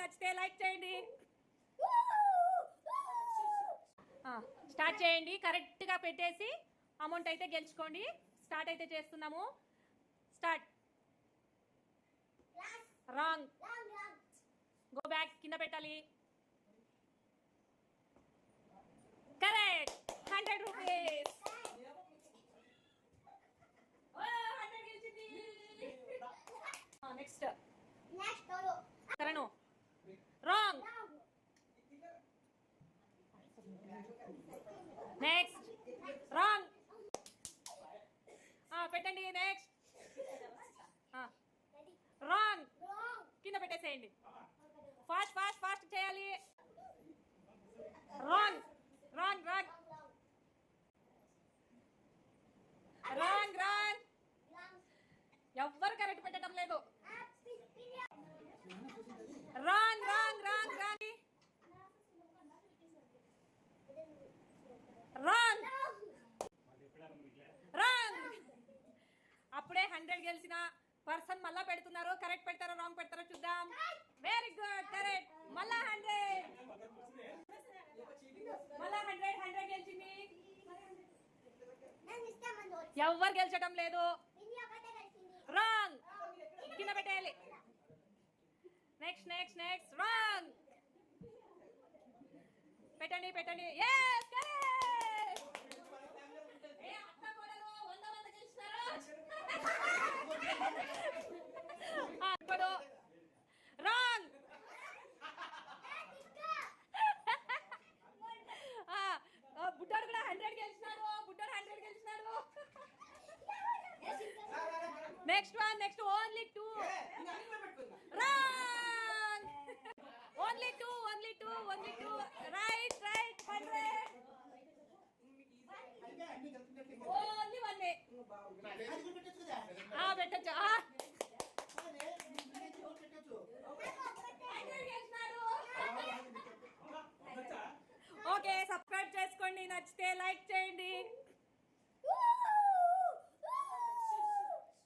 నచ్చితే లైక్ చేయండి. స్టార్ట్ చేయండి. కరెక్ట్గా పెట్టేసి అమౌంట్ అయితే గెలుచుకోండి. స్టార్ట్ అయితే చేస్తున్నాము. స్టార్ట్. రాంగ్. Go back. కింద పెట్టాలి. కరెక్ట్. 100 రూపీస్. నెక్స్ట్ కరణు. రాంగ్. నెక్స్ట్. రాంగ్. పెట్టండి. నెక్స్ట్. రాంగ్. కింద పెట్టేసేయండి. ఫాస్ట్ ఫాస్ట్ ఫాస్ట్ చేయాలి. Wrong. Wrong wrong wrong wrong. ఎవ్వరు కరెక్ట్ పెట్టడం లేదు. Wrong wrong wrong wrong wrong wrong. అప్పుడే 100 గెలిచిన పర్సన్ మళ్ళా పెడుతున్నారు. కరెక్ట్ పెడతారో రాంగ్ పెడతారో చూద్దాం. Very good. కరెక్ట్. మళ్ళా 100. మళ్ళా 100 గెలిచింది. ఎవ్వరు గెలిచడం లేదు. రాంగ్. కింద పెట్టేయాలి. Next next next. రాంగ్. పెట్టండి పెట్టండి. yes correct. ఏ అత్త కోడలు 100 గెలిచారు. ఇప్పుడు రాంగ్. బుడ్డోడు కూడా 100 గెలిచినాడు. బుడ్డోడు 100 గెలిచినాడు. Next one. Next only 2.